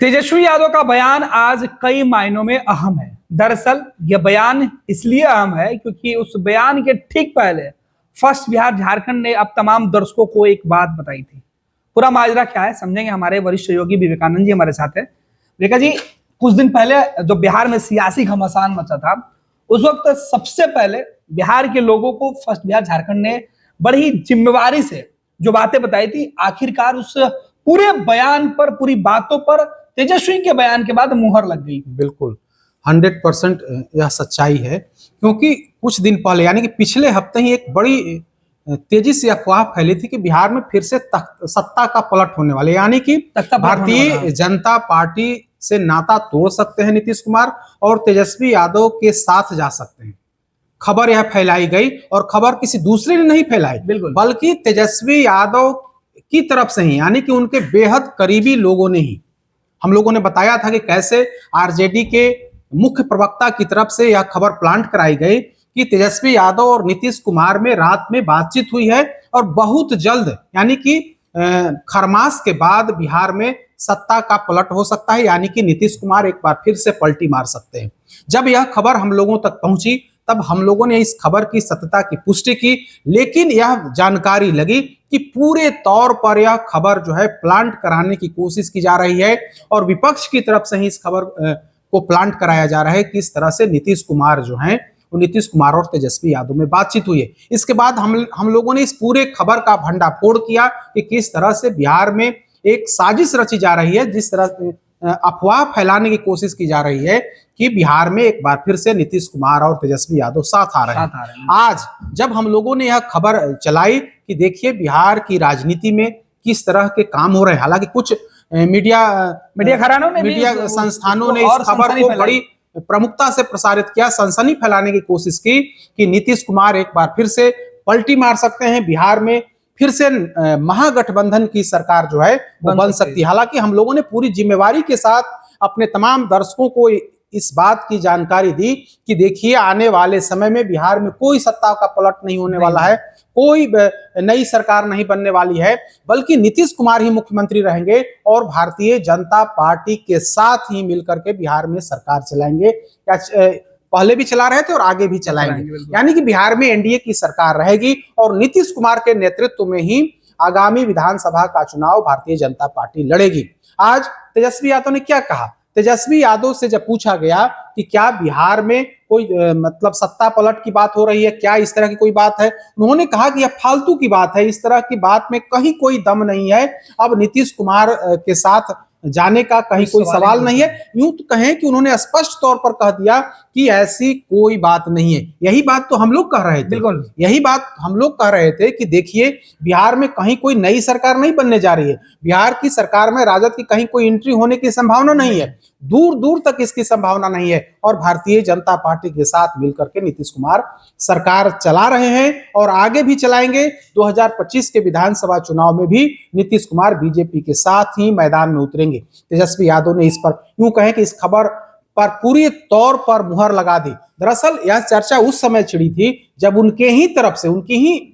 तेजस्वी यादव का बयान आज कई मायनों में अहम है। दरअसल यह बयान इसलिए अहम है क्योंकि उस बयान के ठीक पहले फर्स्ट बिहार झारखंड ने अब तमाम दर्शकों को एक बात बताई थी। पूरा माजरा क्या है समझेंगे। हमारे वरिष्ठ सहयोगी विवेकानंद जी हमारे साथ है। विवेका जी, कुछ दिन पहले जो बिहार में सियासी घमासान मचा था, उस वक्त सबसे पहले बिहार के लोगों को फर्स्ट बिहार झारखंड ने बड़ी जिम्मेवारी से जो बातें बताई थी, आखिरकार उस पूरे बयान पर, पूरी बातों पर तेजस्वी के बयान के बाद मुहर लग गई। बिल्कुल 100% यह सच्चाई है, क्योंकि कुछ दिन पहले यानी कि पिछले हफ्ते ही एक बड़ी तेजी से अफवाह फैली थी कि बिहार में फिर से सत्ता का पलट होने वाले, यानी कि भारतीय जनता पार्टी से नाता तोड़ सकते हैं नीतीश कुमार और तेजस्वी यादव के साथ जा सकते हैं। खबर यह फैलाई गई और खबर किसी दूसरे ने नहीं फैलाई, बल्कि तेजस्वी यादव की तरफ से ही, यानी कि उनके बेहद करीबी लोगों ने ही। हम लोगों ने बताया था कि कैसे आरजेडी के मुख्य प्रवक्ता की तरफ से यह खबर प्लांट कराई गई कि तेजस्वी यादव और नीतीश कुमार में रात में बातचीत हुई है और बहुत जल्द, यानी कि खरमास के बाद बिहार में सत्ता का पलट हो सकता है, यानी कि नीतीश कुमार एक बार फिर से पलटी मार सकते हैं। जब यह खबर हम लोगों तक पहुंची तब हम लोगों ने इस खबर की सत्यता की पुष्टि की, लेकिन यह जानकारी लगी कि पूरे तौर पर यह खबर जो है प्लांट कराने की कोशिश की जा रही है और विपक्ष की तरफ से ही इस खबर को प्लांट कराया जा रहा है कि इस तरह से नीतीश कुमार जो हैं, वो नीतीश कुमार और तेजस्वी यादव में बातचीत हुई है। इसके बाद हम लोगों ने इस पूरे खबर का भंडाफोड़ किया कि किस तरह से बिहार में एक साजिश रची जा रही है, जिस तरह अफवाह फैलाने की कोशिश की जा रही है कि बिहार में एक बार फिर से नीतीश कुमार और तेजस्वी यादव साथ आ रहे हैं। आज जब हम लोगों ने यह खबर चलाई कि देखिए बिहार की राजनीति में किस तरह के काम हो रहे हैं, हालांकि कुछ मीडिया संस्थानों ने इस खबर को बड़ी प्रमुखता से प्रसारित किया, सनसनी फैलाने की कोशिश की कि नीतीश कुमार एक बार फिर से पलटी मार सकते हैं, बिहार में फिर से महागठबंधन की सरकार जो है वो बन सकती है। हालांकि हम लोगों ने पूरी जिम्मेवारी के साथ अपने तमाम दर्शकों को इस बात की जानकारी दी कि देखिए आने वाले समय में बिहार में कोई सत्ता का पलट नहीं होने वाला है, कोई नई सरकार नहीं बनने वाली है, बल्कि नीतीश कुमार ही मुख्यमंत्री रहेंगे और भारतीय जनता पार्टी के साथ ही मिलकर के बिहार में सरकार चलाएंगे, या पहले भी चला रहे थे और आगे भी चलाएंगे। यानी कि बिहार में एनडीए की सरकार रहेगी और नीतीश कुमार के नेतृत्व में ही आगामी विधानसभा का चुनाव भारतीय जनता पार्टी लड़ेगी। आज तेजस्वी यादव ने क्या कहा? तेजस्वी यादव से जब पूछा गया कि क्या बिहार में कोई मतलब सत्ता पलट की बात हो रही है, क्या इस तरह की कोई बात है, उन्होंने कहा कि यह फालतू की बात है, इस तरह की बात में कहीं कोई दम नहीं है। अब नीतीश कुमार के साथ जाने का कहीं कोई सवाल नहीं है। यूं तो कहें कि उन्होंने स्पष्ट तौर पर कह दिया कि ऐसी कोई बात नहीं है। यही बात तो हम लोग कह रहे थे, बिल्कुल यही बात हम लोग कह रहे थे कि देखिए बिहार में कहीं कोई नई सरकार नहीं बनने जा रही है, बिहार की सरकार में राजद की कहीं कोई एंट्री होने की संभावना नहीं है, दूर दूर तक इसकी संभावना नहीं है और भारतीय जनता पार्टी के साथ मिलकर के नीतीश कुमार सरकार चला रहे हैं और आगे भी चलाएंगे। 2025 के विधानसभा चुनाव में भी नीतीश कुमार बीजेपी के साथ ही मैदान में उतरेंगे। तेजस्वी यादव ने इस पर यूं कहें कि इस खबर पर पूरी तौर पर मुहर लगा दी। दरअसल यह चर्चा उस समय छिड़ी थी जब उनके ही तरफ से, उनके ही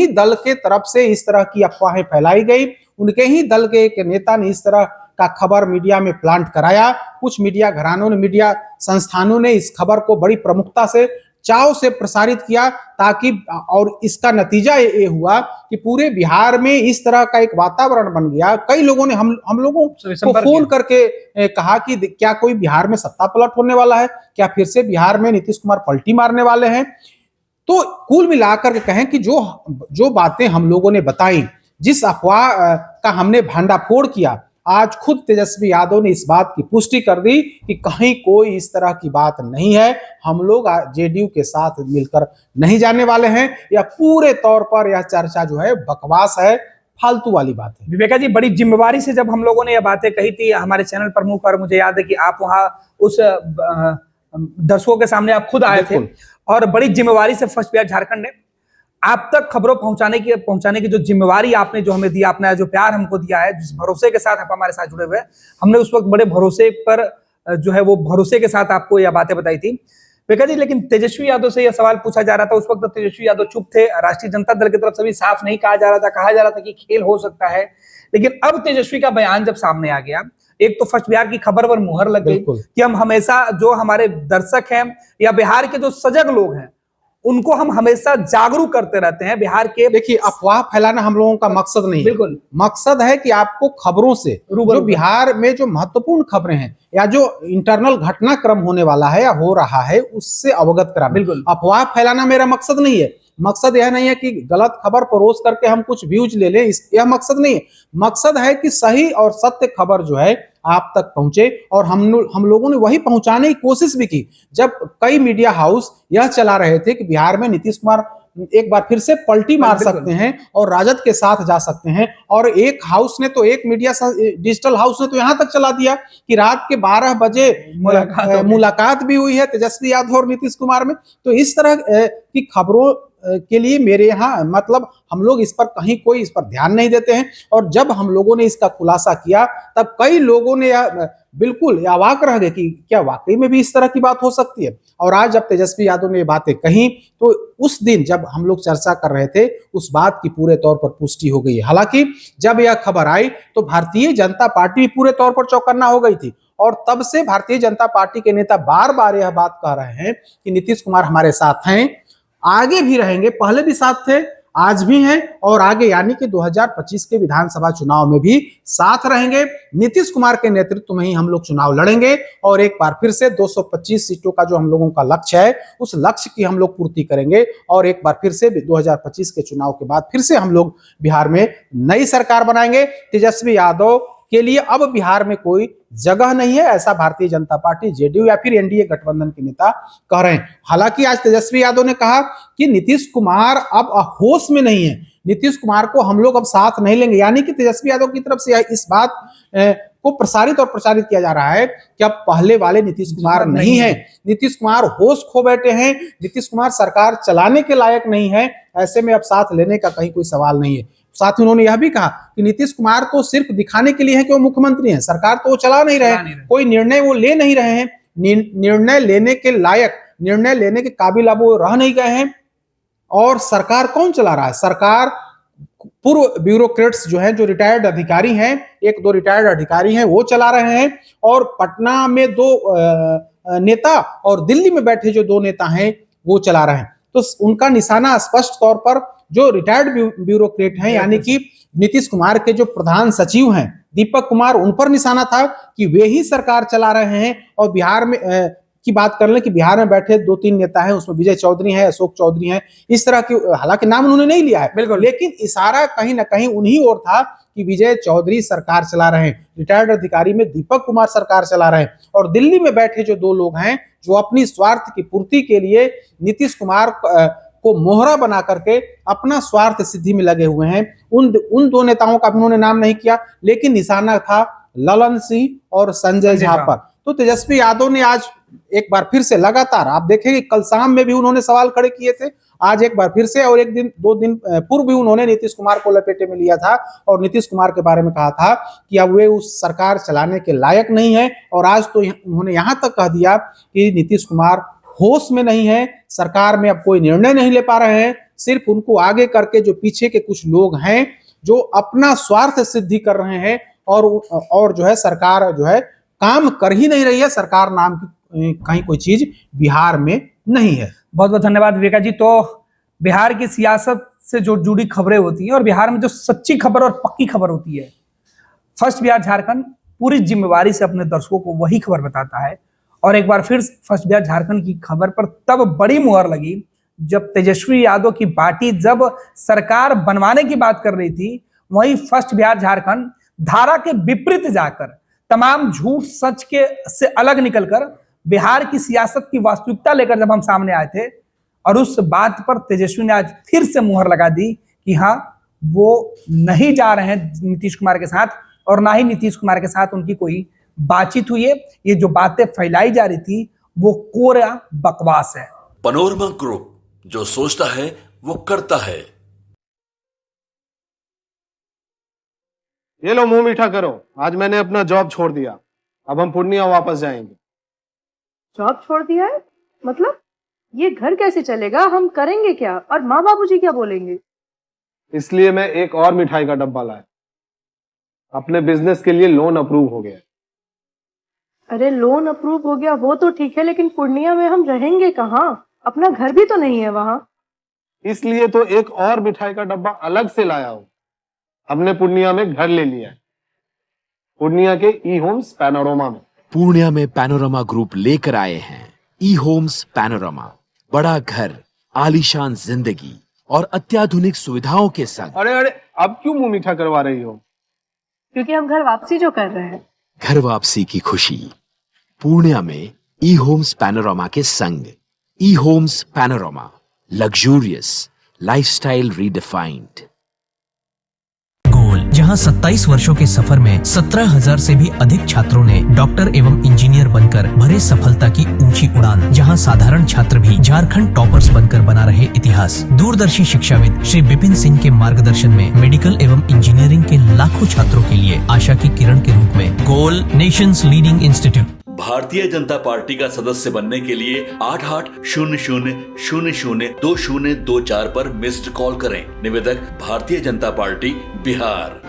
दल के तरफ से इस तरह की अफवाहें फैलाई गई। उनके ही दल के एक नेता ने इस तरह का खबर मीडिया में प्लांट कराया। कुछ मीडिया घरानों ने, मीडिया संस्थानों ने इस खबर को बड़ी प्रमुखता से, चाव से प्रसारित किया, ताकि और इसका नतीजा ये हुआ कि पूरे बिहार में इस तरह का एक वातावरण बन गया। कई लोगों ने हम लोगों को फोन करके कहा कि क्या कोई बिहार में सत्ता पलट होने वाला है, क्या फिर से बिहार में नीतीश कुमार पलटी मारने वाले हैं। तो कुल मिलाकर के कहें कि जो बातें हम लोगों ने बताई, जिस अफवाह का हमने भंडाफोड़ किया, आज खुद तेजस्वी यादव ने इस बात की पुष्टि कर दी कि कहीं कोई इस तरह की बात नहीं है, हम लोग जेडीयू के साथ मिलकर नहीं जाने वाले हैं। यह पूरे तौर पर यह चर्चा जो है बकवास है, फालतू वाली बात है। विवेका जी, बड़ी जिम्मेवारी से जब हम लोगों ने यह बातें कही थी हमारे चैनल प्रमुख, और मुझे याद है कि आप वहां उस दर्शकों के सामने आप खुद आए थे और बड़ी जिम्मेवारी से फर्स्ट बिहार झारखंड ने आप तक खबरों पहुंचाने की जो जिम्मेवारी आपने जो हमें दिया, आपने जो प्यार हमको दिया है, जिस भरोसे के साथ आप हमारे साथ जुड़े हुए हैं, हमने उस वक्त बड़े भरोसे पर जो है वो भरोसे के साथ आपको यह बातें बताई थी। विवेका जी, लेकिन तेजस्वी यादव से यह सवाल पूछा जा रहा था, उस वक्त तेजस्वी यादव चुप थे, राष्ट्रीय जनता दल की तरफ से भी साफ नहीं कहा जा रहा था, कहा जा रहा था कि खेल हो सकता है। लेकिन अब तेजस्वी का बयान जब सामने आ गया, एक तो फर्स्ट बिहार की खबर पर मुहर लग गई बिल्कुल। कि हम हमेशा जो हमारे दर्शक हैं या बिहार के जो सजग लोग हैं उनको हम हमेशा जागरूक करते रहते हैं बिहार के। देखिए, अफवाह फैलाना हम लोगों का मकसद नहीं है। बिल्कुल। मकसद है कि आपको खबरों से रूबरू जो बिहार में जो महत्वपूर्ण खबरें हैं या जो इंटरनल घटनाक्रम होने वाला है या हो रहा है उससे अवगत कराना। बिल्कुल। अफवाह फैलाना मेरा मकसद नहीं है। मकसद यह नहीं है कि गलत खबर परोस करके हम कुछ व्यूज ले लें, यह मकसद नहीं है। मकसद है कि सही और सत्य खबर जो है आप तक पहुंचे, और हम लोगों ने वही पहुंचाने की कोशिश भी की। जब कई मीडिया हाउस यह चला रहे थे कि बिहार में नीतीश कुमार एक बार फिर से पलटी मार सकते हैं और राजद के साथ जा सकते हैं, और एक हाउस ने तो, एक मीडिया डिजिटल हाउस ने तो यहां तक चला दिया कि रात के 12 बजे मुलाकात भी हुई है तेजस्वी यादव और नीतीश कुमार में। तो इस तरह की खबरों के लिए मेरे यहाँ मतलब हम लोग इस पर कहीं कोई इस पर ध्यान नहीं देते हैं। और जब हम लोगों ने इसका खुलासा किया तब कई लोगों ने बिल्कुल अवाक रह गए कि क्या वाकई में भी इस तरह की बात हो सकती है। और आज जब तेजस्वी यादव ने ये बातें कही तो उस दिन जब हम लोग चर्चा कर रहे थे उस बात की पूरे तौर पर पुष्टि हो गई। हालांकि जब यह खबर आई तो भारतीय जनता पार्टी पूरे तौर पर चौकन्ना हो गई थी, और तब से भारतीय जनता पार्टी के नेता बार बार यह बात कह रहे हैं कि नीतीश कुमार हमारे साथ हैं, आगे भी रहेंगे, पहले भी साथ थे, आज भी हैं, और आगे यानी कि 2025 के विधानसभा चुनाव में भी साथ रहेंगे। नीतीश कुमार के नेतृत्व में ही हम लोग चुनाव लड़ेंगे और एक बार फिर से 225 सीटों का जो हम लोगों का लक्ष्य है उस लक्ष्य की हम लोग पूर्ति करेंगे, और एक बार फिर से 2025 के चुनाव के बाद फिर से हम लोग बिहार में नई सरकार बनाएंगे। तेजस्वी यादव के लिए अब बिहार में कोई जगह नहीं है, ऐसा भारतीय जनता पार्टी, जेडीयू या फिर एनडीए गठबंधन के नेता कह रहे हैं। हालांकि आज तेजस्वी यादव ने कहा कि नीतीश कुमार अब होश में नहीं है, नीतीश कुमार को हम लोग अब साथ नहीं लेंगे। यानी कि तेजस्वी यादव की तरफ से इस बात को प्रसारित और प्रचारित किया जा रहा है कि अब पहले वाले नीतीश कुमार नहीं है, नीतीश कुमार होश खो बैठे हैं, नीतीश कुमार सरकार चलाने के लायक नहीं है, ऐसे में अब साथ लेने का कहीं कोई सवाल नहीं है। साथ ही उन्होंने यह भी कहा कि नीतीश कुमार तो सिर्फ दिखाने के लिए है कि वो मुख्यमंत्री हैं, सरकार तो वो चला नहीं रहे, कोई निर्णय वो ले नहीं रहे हैं, निर्णय लेने के लायक, निर्णय लेने के काबिल अब वो रह नहीं गए हैं। और सरकार कौन चला रहा है? सरकार पूर्व ब्यूरोक्रेट्स जो हैं, जो रिटायर्ड अधिकारी हैं, एक दो रिटायर्ड अधिकारी हैं, वो चला रहे हैं, और पटना में 2 नेता और दिल्ली में बैठे जो 2 नेता हैं वो चला रहे हैं। तो उनका निशाना स्पष्ट तौर पर जो रिटायर्ड ब्यूरोक्रेट हैं, यानी कि नीतीश कुमार के जो प्रधान सचिव हैं दीपक कुमार, उन पर निशाना था कि वे ही सरकार चला रहे हैं। और बिहार में की बात कर लें कि बिहार में बैठे 2-3 नेता हैं, उसमें विजय चौधरी हैं, अशोक चौधरी हैं, इस तरह की, हालांकि नाम उन्होंने नहीं लिया है, बिल्कुल, लेकिन इशारा कहीं ना कहीं उन्हीं ओर था कि विजय चौधरी सरकार चला रहे हैं, रिटायर्ड अधिकारी में दीपक कुमार सरकार चला रहे हैं। और दिल्ली में बैठे जो 2 लोग हैं जो अपनी स्वार्थ की पूर्ति के लिए नीतीश कुमार को मोहरा बना करके अपना स्वार्थ सिद्धि में लगे हुए हैं, उन 2 नेताओं का भी उन्होंने नाम नहीं किया, लेकिन निशाना था ललन सिंह और संजय झा पर। तो तेजस्वी यादव ने आज एक बार फिर से लगातार, आप देखेंगे कल शाम में भी उन्होंने सवाल खड़े किए थे, आज एक बार फिर से, और 1-2 दिन पूर्व भी उन्होंने नीतीश कुमार को लपेटे में लिया था और नीतीश कुमार के बारे में कहा था कि अब वे उस सरकार चलाने के लायक नहीं है। और आज तो उन्होंने यहां तक कह दिया कि नीतीश कुमार होश में नहीं है, सरकार में अब कोई निर्णय नहीं ले पा रहे हैं, सिर्फ उनको आगे करके जो पीछे के कुछ लोग हैं जो अपना स्वार्थ सिद्धि कर रहे हैं, और जो है सरकार जो है काम कर ही नहीं रही है, सरकार नाम की कहीं कोई चीज बिहार में नहीं है। बहुत बहुत धन्यवाद विवेका जी। तो बिहार की सियासत से जो जुड़ी खबरें होती हैं और बिहार में जो सच्ची खबर और पक्की खबर होती है, फर्स्ट बिहार झारखंड पूरी जिम्मेवारी से अपने दर्शकों को वही खबर बताता है। और एक बार फिर फर्स्ट बिहार झारखंड की खबर पर तब बड़ी मुहर लगी जब तेजस्वी यादव की पार्टी जब सरकार बनवाने की बात कर रही थी, वहीं फर्स्ट बिहार झारखंड धारा के विपरीत जाकर तमाम झूठ सच के से अलग निकलकर बिहार की सियासत की वास्तविकता लेकर जब हम सामने आए थे, और उस बात पर तेजस्वी ने आज फिर से मुहर लगा दी कि हाँ, वो नहीं जा रहे हैं नीतीश कुमार के साथ, और ना ही नीतीश कुमार के साथ उनकी कोई बातचीत हुई है। ये जो बातें फैलाई जा रही थी वो कोरा बकवास है। पनोरमा ग्रुप, जो सोचता है वो करता है। ये लो मुंह मीठा करो, आज मैंने अपना जॉब छोड़ दिया, अब हम पूर्णिया वापस जाएंगे। जॉब छोड़ दिया है? मतलब ये घर कैसे चलेगा, हम करेंगे क्या, और माँ बाबूजी क्या बोलेंगे? इसलिए मैं एक और मिठाई का डब्बा लाया, अपने बिजनेस के लिए लोन अप्रूव हो गया। अरे लोन अप्रूव हो गया वो तो ठीक है, लेकिन पूर्णिया में हम रहेंगे कहाँ? अपना घर भी तो नहीं है वहाँ। इसलिए तो एक और मिठाई का डब्बा अलग से लाया हूँ। हमने पूर्णिया में घर ले लिया है, पूर्णिया के ई होम्स पैनोरमा में। पूर्णिया में पैनोरमा ग्रुप लेकर आए हैं ई होम्स पैनोरमा। बड़ा घर, आलीशान जिंदगी और अत्याधुनिक सुविधाओं के संग। अरे अरे, अब क्यों मुंह मीठा करवा रही हो? क्योंकि हम घर वापसी जो कर रहे हैं। घर वापसी की खुशी पूर्णिया में ई होम्स पैनोरमा के संग। E homes panorama, luxurious lifestyle redefined. जहां 27 वर्षों के सफर में 17,000 से भी अधिक छात्रों ने डॉक्टर एवं इंजीनियर बनकर भरे सफलता की ऊंची उड़ान। जहां साधारण छात्र भी झारखंड टॉपर्स बनकर बना रहे इतिहास। दूरदर्शी शिक्षाविद श्री विपिन सिंह के मार्गदर्शन में मेडिकल एवं इंजीनियरिंग के लाखों छात्रों के लिए आशा की किरण के रूप में गोल Nations leading institute. Bharatiya Janata party का सदस्य बनने के लिए 8800002024 पर मिस्ड कॉल करें। निवेदक भारतीय जनता पार्टी बिहार।